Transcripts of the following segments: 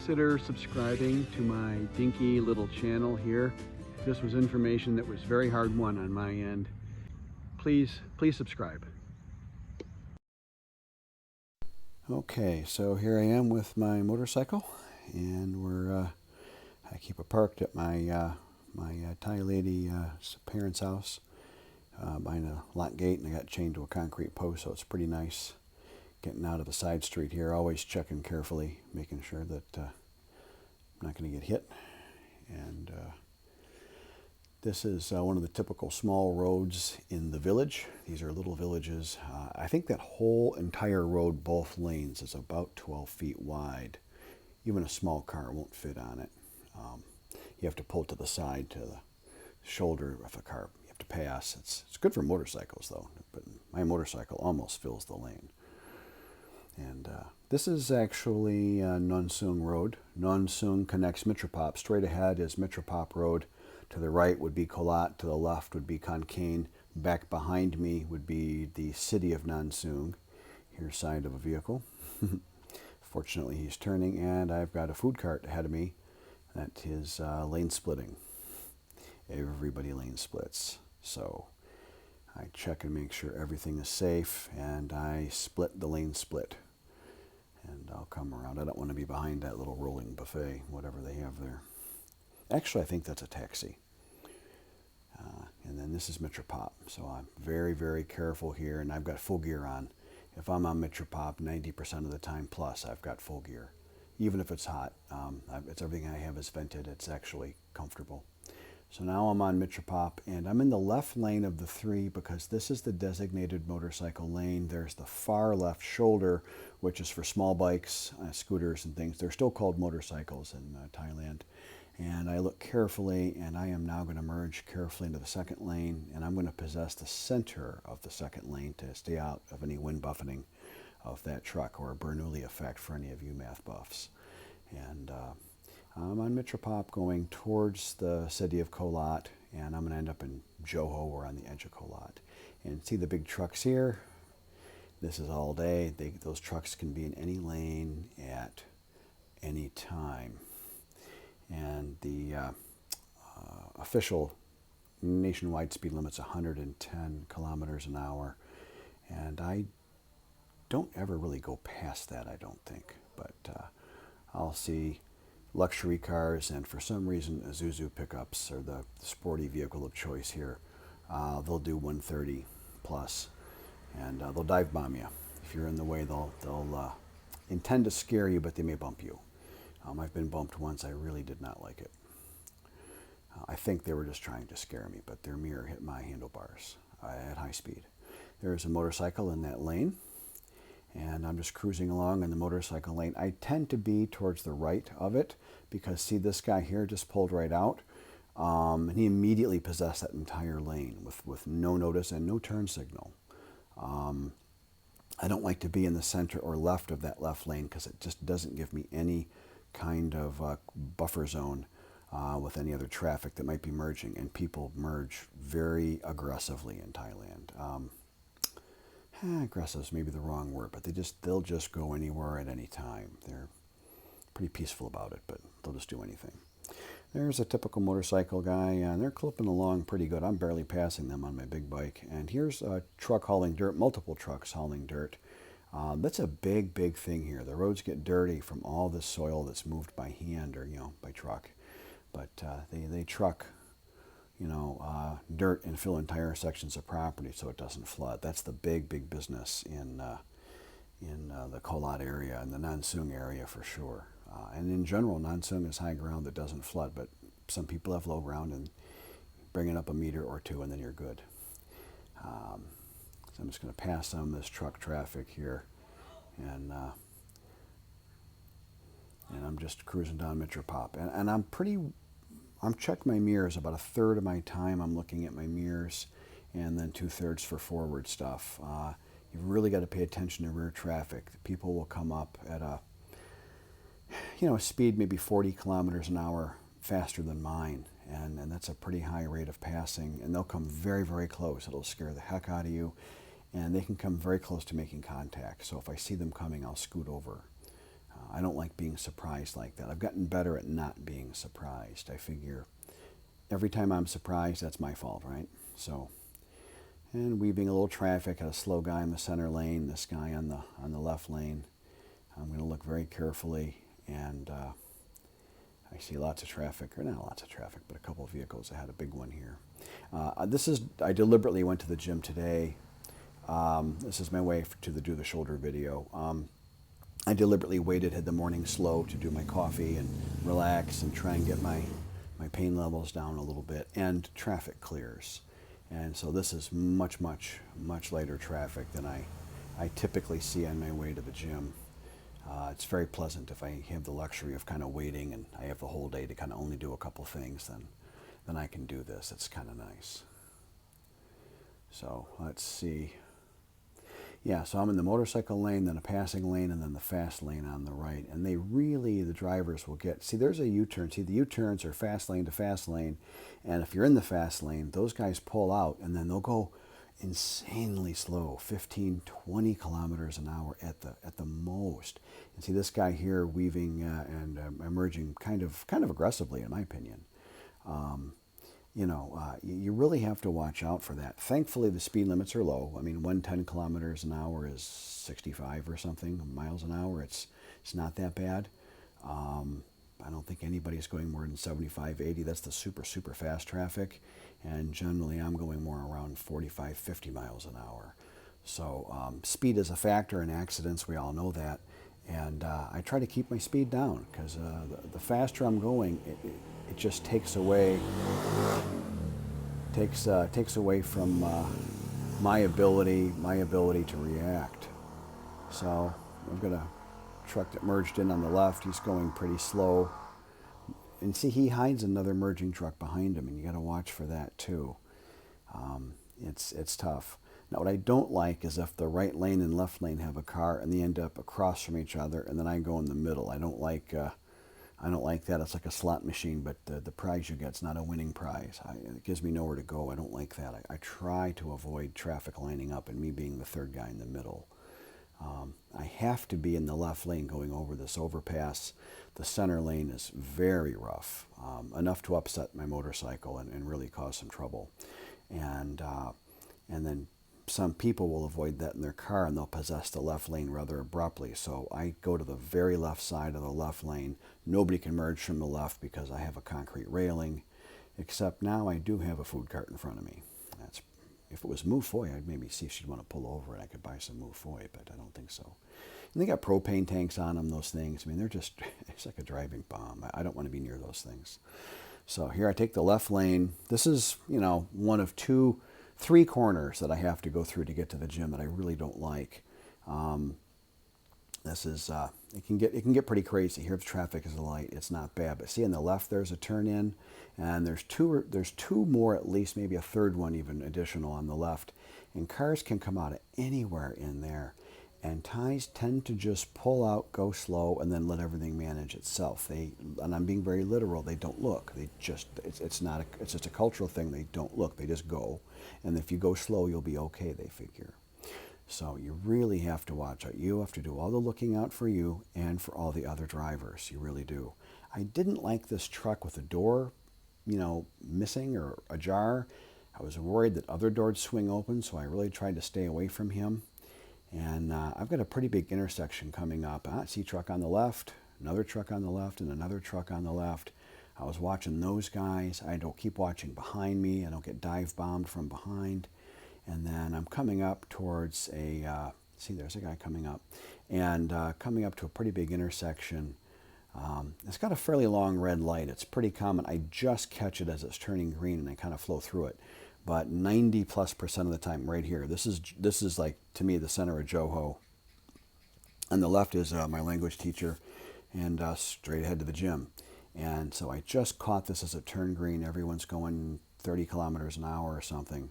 consider subscribing to my dinky little channel here. This was information that was very hard won on my end. Please subscribe. Okay, so here I am with my motorcycle, and I keep it parked at my Thai lady parents' house behind a lock gate, and I got chained to a concrete post, so it's pretty nice getting out of the side street here. Always checking carefully, making sure that I'm not going to get hit. And this is one of the typical small roads in the village. These are little villages. I think that whole entire road, both lanes, is about 12 feet wide. Even a small car won't fit on it. You have to pull to the side to the shoulder of a car. You have to pass. It's good for motorcycles, though. But my motorcycle almost fills the lane. And this is actually Nonsung Road. Nonsung connects Mitropop. Straight ahead is Mitropop Road. To the right would be Korat. To the left would be Kon Kaen. Back behind me would be the city of Nonsung. Here's side of a vehicle. Fortunately, he's turning, and I've got a food cart ahead of me. That is lane splitting. Everybody lane splits. So I check and make sure everything is safe, and I split the lane split. And I'll come around. I don't want to be behind that little rolling buffet, whatever they have there. Actually, I think that's a taxi. And then this is Mitropop. So I'm very, very careful here, and I've got full gear on. If I'm on Mitropop, 90% of the time plus, I've got full gear. Even if it's hot, it's everything I have is vented. It's actually comfortable. So now I'm on Mitropop, and I'm in the left lane of the three because this is the designated motorcycle lane. There's the far left shoulder, which is for small bikes, scooters and things. They're still called motorcycles in Thailand. And I look carefully, and I am now going to merge carefully into the second lane, and I'm going to possess the center of the second lane to stay out of any wind buffeting of that truck, or a Bernoulli effect for any of you math buffs. And I'm on Mitropop going towards the city of Korat, and I'm going to end up in Johor or on the edge of Korat. And see the big trucks here? This is all day. Those trucks can be in any lane at any time. And the official nationwide speed limit's 110 kilometers an hour. And I don't ever really go past that, I don't think. But I'll see luxury cars, and for some reason Isuzu pickups are the sporty vehicle of choice here. They'll do 130 plus, and they'll dive bomb you. If you're in the way, they'll intend to scare you, but they may bump you. I've been bumped once. I really did not like it. I think they were just trying to scare me, but their mirror hit my handlebars at high speed. There's a motorcycle in that lane, and I'm just cruising along in the motorcycle lane. I tend to be towards the right of it because, see, this guy here just pulled right out, and he immediately possessed that entire lane with no notice and no turn signal. I don't like to be in the center or left of that left lane because it just doesn't give me any kind of buffer zone with any other traffic that might be merging, and people merge very aggressively in Thailand. Aggressive is maybe the wrong word, but they'll just go anywhere at any time. They're pretty peaceful about it, but they'll just do anything. There's a typical motorcycle guy, and they're clipping along pretty good. I'm barely passing them on my big bike. And here's a truck hauling dirt, multiple trucks hauling dirt. That's a big, big thing here. The roads get dirty from all this soil that's moved by hand or, by truck. But they truck, dirt and fill entire sections of property so it doesn't flood. That's the big, big business in the Kolat area and the Nonsung area for sure. And in general, Nonsung is high ground that doesn't flood, but some people have low ground and bring it up a meter or two and then you're good. So I'm just going to pass some of this truck traffic here, and I'm just cruising down Mitropop, and I'm checking my mirrors about a third of my time. I'm looking at my mirrors, and then 2/3 for forward stuff. You've really got to pay attention to rear traffic. People will come up at a speed maybe 40 kilometers an hour faster than mine, and that's a pretty high rate of passing, and they'll come very, very close. It'll scare the heck out of you, and they can come very close to making contact. So if I see them coming, I'll scoot over. I don't like being surprised like that. I've gotten better at not being surprised. I figure every time I'm surprised, that's my fault, right? So, and weaving a little traffic, had a slow guy in the center lane, this guy on the left lane. I'm going to look very carefully, and I see lots of traffic, or not lots of traffic, but a couple of vehicles. I had a big one here. I deliberately went to the gym today. This is my way to do the shoulder video. I deliberately waited, had the morning slow to do my coffee and relax and try and get my pain levels down a little bit, and traffic clears. And so this is much, much, much lighter traffic than I typically see on my way to the gym. It's very pleasant if I have the luxury of kind of waiting and I have the whole day to kind of only do a couple things, then I can do this. It's kind of nice. So let's see. Yeah, so I'm in the motorcycle lane, then a passing lane, and then the fast lane on the right. And the drivers will see, there's a U-turn. See, the U-turns are fast lane to fast lane. And if you're in the fast lane, those guys pull out, and then they'll go insanely slow, 15, 20 kilometers an hour at the most. And see this guy here weaving and emerging kind of aggressively, in my opinion. You really have to watch out for that. Thankfully, the speed limits are low. I mean, 110 kilometers an hour is 65 or something miles an hour. It's not that bad. I don't think anybody's going more than 75, 80. That's the super, super fast traffic. And generally, I'm going more around 45, 50 miles an hour. So speed is a factor in accidents. We all know that. And I try to keep my speed down because the faster I'm going, it just takes away from my ability to react. So I've got a truck that merged in on the left. He's going pretty slow, and see, he hides another merging truck behind him, and you got to watch for that too. It's tough. Now, what I don't like is if the right lane and left lane have a car and they end up across from each other, and then I go in the middle. I don't like that. It's like a slot machine, but the prize you get's not a winning prize. It gives me nowhere to go. I don't like that. I try to avoid traffic lining up and me being the third guy in the middle. I have to be in the left lane going over this overpass. The center lane is very rough, enough to upset my motorcycle and really cause some trouble. And then some people will avoid that in their car and they'll possess the left lane rather abruptly. So I go to the very left side of the left lane. Nobody can merge from the left because I have a concrete railing, except now I do have a food cart in front of me. If it was Move Foy, I'd maybe see if she'd want to pull over and I could buy some Move Foy, but I don't think so. And they got propane tanks on them, those things. I mean, it's like a driving bomb. I don't want to be near those things. So here I take the left lane. This is, one of three corners that I have to go through to get to the gym that I really don't like. It can get pretty crazy. Here the traffic is light. It's not bad, but see on the left there's a turn in, and there's two more at least, maybe a third one even additional on the left, and cars can come out of anywhere in there. And ties tend to just pull out, go slow, and then let everything manage itself. And I'm being very literal, they don't look. It's just a cultural thing. They don't look, they just go. And if you go slow, you'll be okay, they figure. So you really have to watch out. You have to do all the looking out for you and for all the other drivers. You really do. I didn't like this truck with a door, missing or ajar. I was worried that other doors swing open, so I really tried to stay away from him. And I've got a pretty big intersection coming up. I see a truck on the left, another truck on the left, and another truck on the left. I was watching those guys. I don't keep watching behind me. I don't get dive bombed from behind. And then I'm coming up towards there's a guy coming up. And coming up to a pretty big intersection. It's got a fairly long red light. It's pretty common. I just catch it as it's turning green and I kind of flow through it. But 90+% of the time, right here, this is like, to me, the center of Joho. On the left is my language teacher, and straight ahead to the gym. And so I just caught this as it turned green. Everyone's going 30 kilometers an hour or something.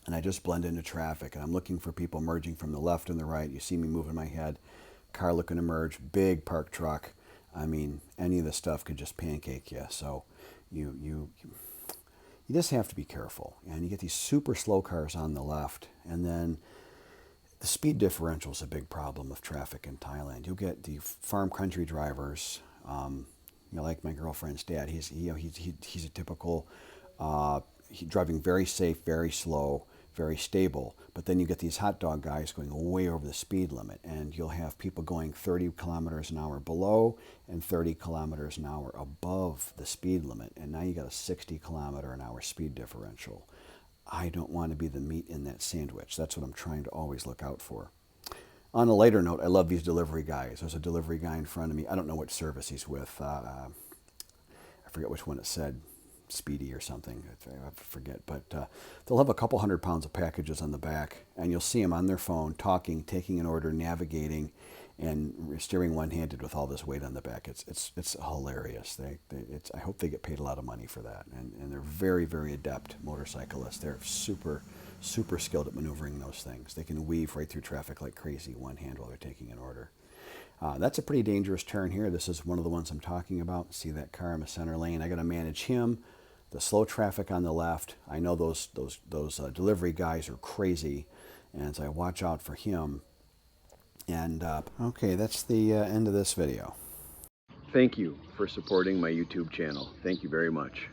And I just blend into traffic, and I'm looking for people merging from the left and the right. You see me moving my head, car looking to merge, big parked truck. I mean, any of this stuff could just pancake you. So you just have to be careful. And you get these super slow cars on the left, and then The speed differential is a big problem with traffic in Thailand. You'll get the farm country drivers, like my girlfriend's dad. He's a typical, driving very safe, very slow, very stable. But then you get these hot dog guys going way over the speed limit, and you'll have people going 30 kilometers an hour below and 30 kilometers an hour above the speed limit, and now you got a 60 kilometer an hour speed differential. I don't want to be the meat in that sandwich. That's what I'm trying to always look out for. On a lighter note, I love these delivery guys. There's a delivery guy in front of me. I don't know which service he's with. I forget which one it said, Speedy or something. I forget. But they'll have a couple 100 pounds of packages on the back, and you'll see them on their phone, talking, taking an order, navigating, and steering one-handed with all this weight on the back. It's hilarious. I hope they get paid a lot of money for that. And they're very, very adept motorcyclists. They're super, super skilled at maneuvering those things. They can weave right through traffic like crazy one hand while they're taking an order. That's a pretty dangerous turn here. This is one of the ones I'm talking about. See that car in the center lane? I got to manage him. The slow traffic on the left. I know those delivery guys are crazy, and so I watch out for him. And okay, that's the end of this video. Thank you for supporting my YouTube channel. Thank you very much.